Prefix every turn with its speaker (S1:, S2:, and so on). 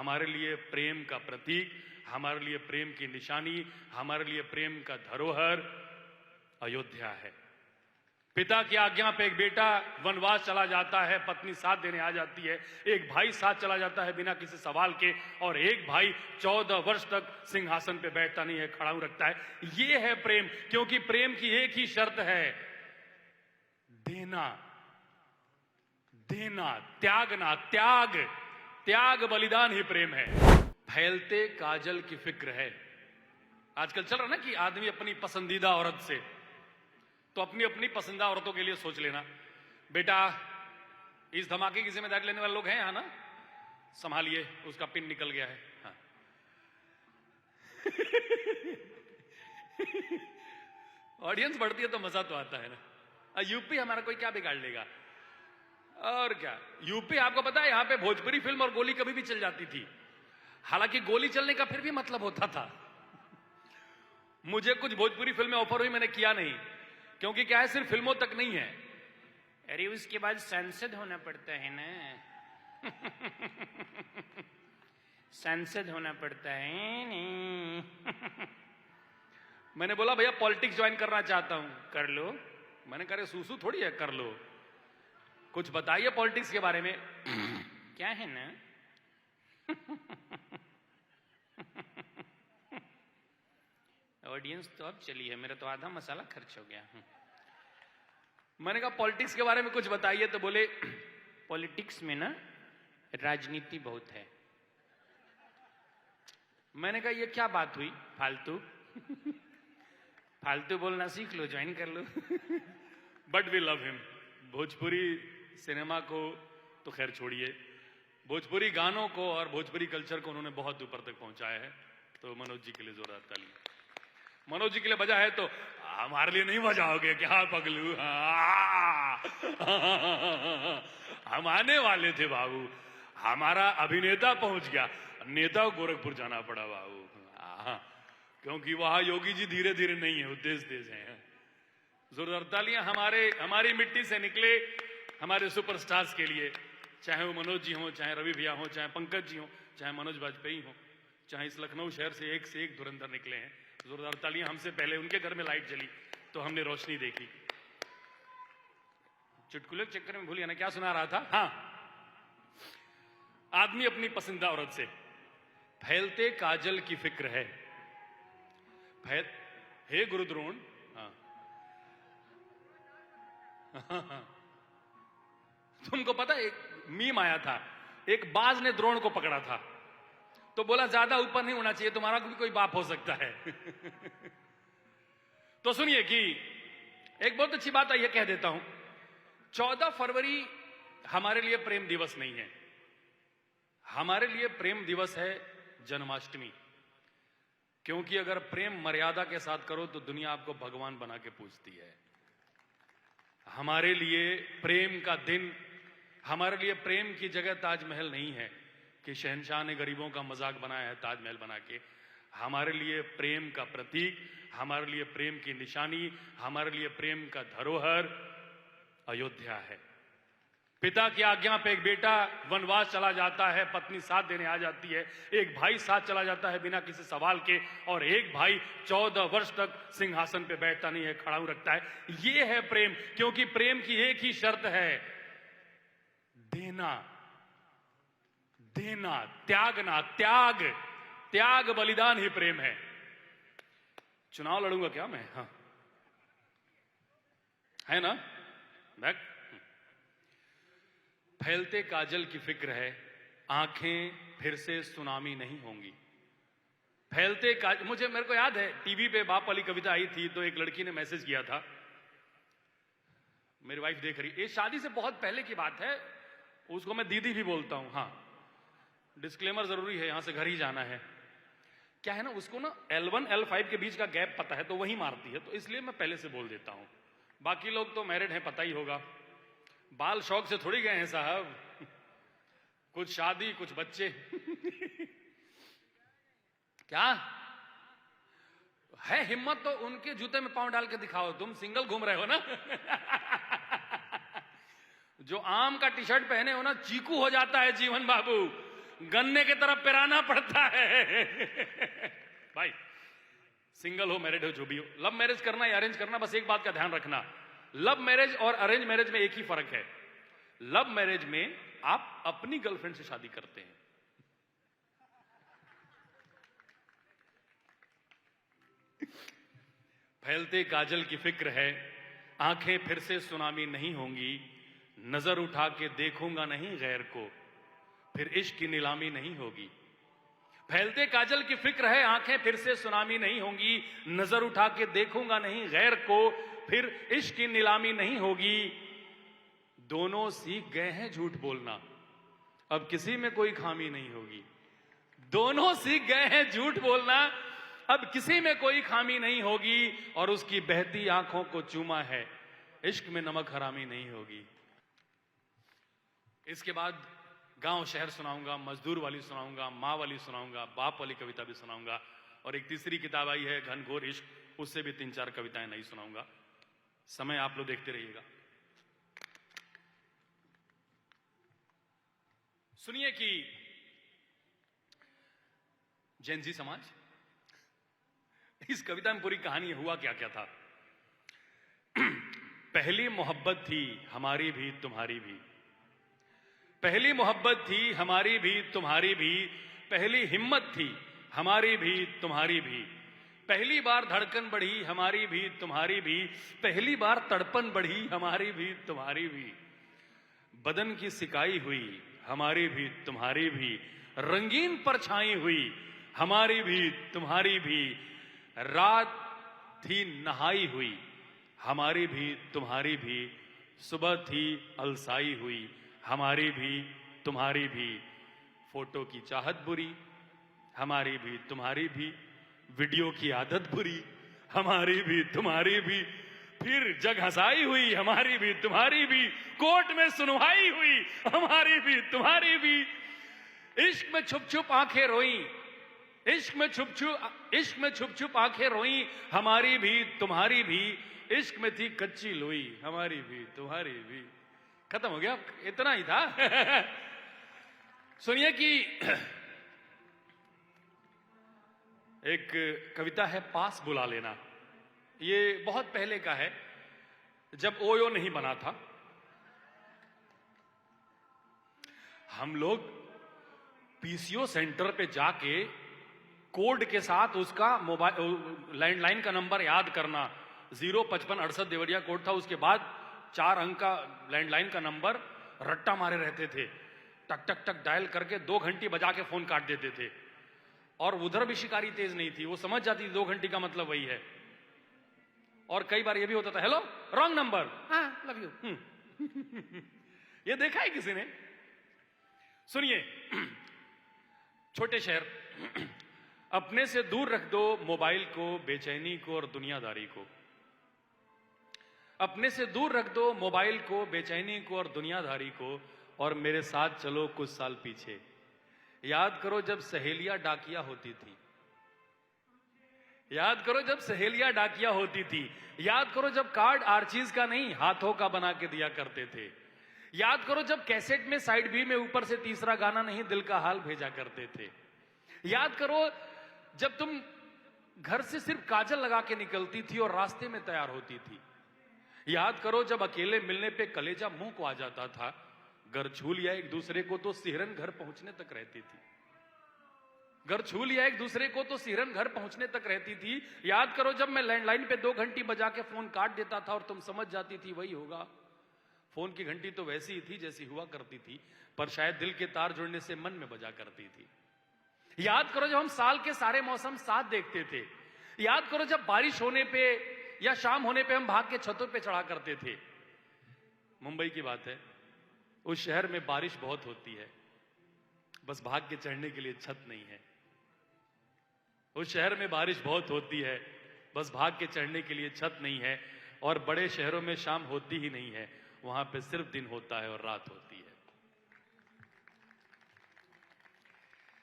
S1: हमारे लिए प्रेम का प्रतीक, हमारे लिए प्रेम की निशानी, हमारे लिए प्रेम का धरोहर अयोध्या है। पिता की आज्ञा पे एक बेटा वनवास चला जाता है, पत्नी साथ देने आ जाती है, एक भाई साथ चला जाता है बिना किसी सवाल के, और एक भाई 14 वर्ष तक सिंहासन पे बैठता नहीं है, खड़ा रखता है। ये है प्रेम, क्योंकि प्रेम की एक ही शर्त है, देना, देना, त्यागना, त्याग, त्याग बलिदान ही प्रेम है। फैलते काजल की फिक्र है। आजकल चल रहा ना कि आदमी अपनी पसंदीदा औरत से, तो अपनी अपनी पसंदीदा औरतों के लिए सोच लेना। बेटा, इस धमाके की जिम्मेदारी लेने वाले लोग हैं यहां ना, संभालिए, उसका पिन निकल गया है। हाँ। ऑडियंस बढ़ती है तो मजा तो आता है ना। यूपी हमारा कोई क्या बिगाड़ लेगा, और क्या। यूपी आपको पता है यहां पे भोजपुरी फिल्म और गोली कभी भी चल जाती थी। हालांकि गोली चलने का फिर भी मतलब होता था। मुझे कुछ भोजपुरी फिल्में ऑफर हुई, मैंने किया नहीं, क्योंकि क्या है, सिर्फ फिल्मों तक नहीं है, अरे उसके बाद सांसद होना पड़ता है ना। सांसद होना पड़ता है नहीं। मैंने बोला भैया पॉलिटिक्स ज्वाइन करना चाहता हूं, कर लो। मैंने कहा सूसू थोड़ी है, कर लो, कुछ बताइए पॉलिटिक्स के बारे में। क्या है ना। ऑडियंस तो अब चली है, मेरा तो आधा मसाला खर्च हो गया। मैंने कहा पॉलिटिक्स के बारे में कुछ बताइए, तो बोले पॉलिटिक्स में ना राजनीति बहुत है। मैंने कहा ये क्या बात हुई, फालतू। फालतू बोलना सीख लो, ज्वाइन कर लो। But we love him. Bhojpuri cinema को तो खैर छोड़िए, भोजपुरी गानों को और भोजपुरी कल्चर को उन्होंने बहुत ऊपर तक पहुंचाया है। तो मनोज जी के लिए जोरदार ताली। मनोज जी के लिए बजा है तो हमारे लिए नहीं बजाओगे क्या पगलू? हम आने वाले थे बाबू, हमारा अभिनेता पहुंच गया, नेता को गोरखपुर जाना पड़ा बाबू, क्योंकि वहां योगी जी धीरे धीरे नहीं है, उद्देश्य तेज है। जोरदार तालियां हमारी मिट्टी से निकले हमारे सुपरस्टार्स के लिए, चाहे वो मनोज जी हो, चाहे रवि भैया हो, चाहे पंकज जी हो, चाहे मनोज वाजपेयी हो, चाहे इस लखनऊ शहर से एक धुरंधर निकले हैं। जोरदार तालियां। हमसे पहले उनके घर में लाइट जली तो हमने रोशनी देखी। चुटकुले के चक्कर में भूलिए ना, क्या सुना रहा था? हाँ, आदमी अपनी पसंदीदा औरत से, फैलते काजल की फिक्र है। हे गुरुद्रोण। हाँ। तुमको पता एक मीम आया था, एक बाज ने द्रोण को पकड़ा था, तो बोला ज्यादा ऊपर नहीं होना चाहिए, तुम्हारा भी कोई बाप हो सकता है। तो सुनिए कि एक बहुत अच्छी बात है, यह कह देता हूं, 14 फरवरी हमारे लिए प्रेम दिवस नहीं है, हमारे लिए प्रेम दिवस है जन्माष्टमी। क्योंकि अगर प्रेम मर्यादा के साथ करो तो दुनिया आपको भगवान बना के पूजती है। हमारे लिए प्रेम का दिन, हमारे लिए प्रेम की जगह ताजमहल नहीं है कि शहंशाह ने गरीबों का मजाक बनाया है ताजमहल बना के। हमारे लिए प्रेम का प्रतीक, हमारे लिए प्रेम की निशानी, हमारे लिए प्रेम का धरोहर अयोध्या है। पिता की आज्ञा पे एक बेटा वनवास चला जाता है, पत्नी साथ देने आ जाती है, एक भाई साथ चला जाता है बिना किसी सवाल के, और एक भाई 14 वर्ष तक सिंहासन पे बैठता नहीं है, खड़ा रखता है। ये है प्रेम, क्योंकि प्रेम की एक ही शर्त है, देना, देना, त्यागना, त्याग, त्याग बलिदान ही प्रेम है। चुनाव लड़ूंगा क्या मैं? हाँ, है ना? बैक। फैलते काजल की फिक्र है, आंखें फिर से सुनामी नहीं होंगी। फैलते काजल, मेरे को याद है टीवी पे बाप वाली कविता आई थी, तो एक लड़की ने मैसेज किया था, मेरी वाइफ देख रही, ये शादी से बहुत पहले की बात है, उसको मैं दीदी भी बोलता हूं। हाँ, डिस्क्लेमर जरूरी है, यहां से घर ही जाना है। क्या है ना, उसको ना L1 L5 के बीच का गैप पता है, तो वही मारती है, तो इसलिए मैं पहले से बोल देता हूं। बाकी लोग तो मैरिड हैं, पता ही होगा। बाल शौक से थोड़ी गए हैं साहब, कुछ शादी कुछ बच्चे। क्या है हिम्मत तो उनके जूते में पांव डाल के दिखाओ, तुम सिंगल घूम रहे हो ना। जो आम का टी शर्ट पहने हो ना, चीकू हो जाता है जीवन बाबू। गन्ने की तरफ पिराना पड़ता है। भाई सिंगल हो, मैरिड हो, जो भी हो, लव मैरिज करना या अरेंज करना, बस एक बात का ध्यान रखना, लव मैरिज और अरेंज मैरिज में एक ही फर्क है। लव मैरिज में आप अपनी गर्लफ्रेंड से शादी करते हैं, फैलते काजल की फिक्र है, आंखें फिर से सुनामी नहीं होंगी, नजर उठा के देखूंगा नहीं गैर को, फिर इश्क की नीलामी नहीं होगी। फैलते काजल की फिक्र है, आंखें फिर से सुनामी नहीं होंगी, नजर उठा के देखूंगा नहीं गैर को, फिर इश्क की नीलामी नहीं होगी। दोनों सीख गए हैं झूठ बोलना, अब किसी में कोई खामी नहीं होगी। दोनों सीख गए हैं झूठ बोलना, अब किसी में कोई खामी नहीं होगी। और उसकी बहती आंखों को चूमा है, इश्क में नमक हरामी नहीं होगी। इसके बाद गांव शहर सुनाऊंगा, मजदूर वाली सुनाऊंगा, मां वाली सुनाऊंगा, बाप वाली कविता भी सुनाऊंगा, और एक तीसरी किताब आई है घनघोर इश्क, उससे भी 3-4 कविताएं नहीं सुनाऊंगा। समय आप लोग देखते रहिएगा। सुनिए कि जेनजी समाज, इस कविता में पूरी कहानी हुआ क्या क्या था। पहली मोहब्बत थी हमारी भी तुम्हारी भी, पहली मोहब्बत थी हमारी भी तुम्हारी भी, पहली हिम्मत थी हमारी भी तुम्हारी भी, पहली बार धड़कन बढ़ी हमारी भी तुम्हारी भी, पहली बार तड़पन बढ़ी हमारी भी तुम्हारी भी, बदन की सिकाई हुई हमारी भी तुम्हारी भी, रंगीन परछाई हुई हमारी भी तुम्हारी भी, रात थी नहाई हुई हमारी भी तुम्हारी भी, सुबह थी अलसाई हुई हमारी भी तुम्हारी भी, फोटो की चाहत बुरी हमारी भी तुम्हारी भी, वीडियो की आदत बुरी हमारी भी तुम्हारी भी, फिर जग हंसाई हुई हमारी भी तुम्हारी भी, कोर्ट में सुनवाई हुई हमारी भी तुम्हारी भी, इश्क में छुप छुप आंखें रोई, इश्क में छुप छुप आंखें रोई हमारी भी तुम्हारी भी, इश्क में थी कच्ची लोई हमारी भी तुम्हारी भी। खत्म हो गया, इतना ही था। सुनिए कि एक कविता है पास बुला लेना, ये बहुत पहले का है, जब ओयो नहीं बना था। हम लोग पीसीओ सेंटर पे जाके कोड के साथ उसका मोबाइल लैंडलाइन का नंबर याद करना, 05568 देवरिया कोड था, उसके बाद 4 अंक का लैंडलाइन का नंबर रट्टा मारे रहते थे, टक टक टक डायल करके 2 घंटी बजा के फोन काट देते थे। और उधर भी शिकारी तेज नहीं थी, वो समझ जाती थी 2 घंटी का मतलब वही है। और कई बार ये भी होता था, हेलो रॉन्ग नंबर, हाँ लव यू। ये देखा है किसी ने? सुनिए, छोटे शहर, अपने से दूर रख दो मोबाइल को, बेचैनी को और दुनियादारी को, अपने से दूर रख दो मोबाइल को, बेचैनी को और दुनियादारी को, और मेरे साथ चलो कुछ साल पीछे। याद करो जब सहेलियां डाकिया होती थी, याद करो जब सहेलियां डाकिया होती थी, याद करो जब कार्ड आर्चीज का नहीं हाथों का बना के दिया करते थे, याद करो जब कैसेट में साइड बी में ऊपर से तीसरा गाना नहीं दिल का हाल भेजा करते थे, याद करो जब तुम घर से सिर्फ काजल लगा के निकलती थी और रास्ते में तैयार होती थी, याद करो जब अकेले मिलने पे कलेजा मुंह को आ जाता था, घर छू लिया एक दूसरे को तो सिहरन घर पहुंचने तक रहती थी, घर छू लिया एक दूसरे को तो सिहरन घर पहुंचने तक रहती थी। याद करो जब मैं लैंडलाइन पे 2 घंटी बजा के फोन काट देता था और तुम समझ जाती थी वही होगा। फोन की घंटी तो वैसी ही थी जैसी हुआ करती थी, पर शायद दिल के तार जुड़ने से मन में बजा करती थी। याद करो जब हम साल के सारे मौसम साथ देखते थे, याद करो जब बारिश होने पे या शाम होने पे हम भाग के छतों पे चढ़ा करते थे। मुंबई की बात है, उस शहर में बारिश बहुत होती है, बस भाग के चढ़ने के लिए छत नहीं है। उस शहर में बारिश बहुत होती है, बस भाग के चढ़ने के लिए छत नहीं है। और बड़े शहरों में शाम होती ही नहीं है, वहां पे सिर्फ दिन होता है और रात होती है।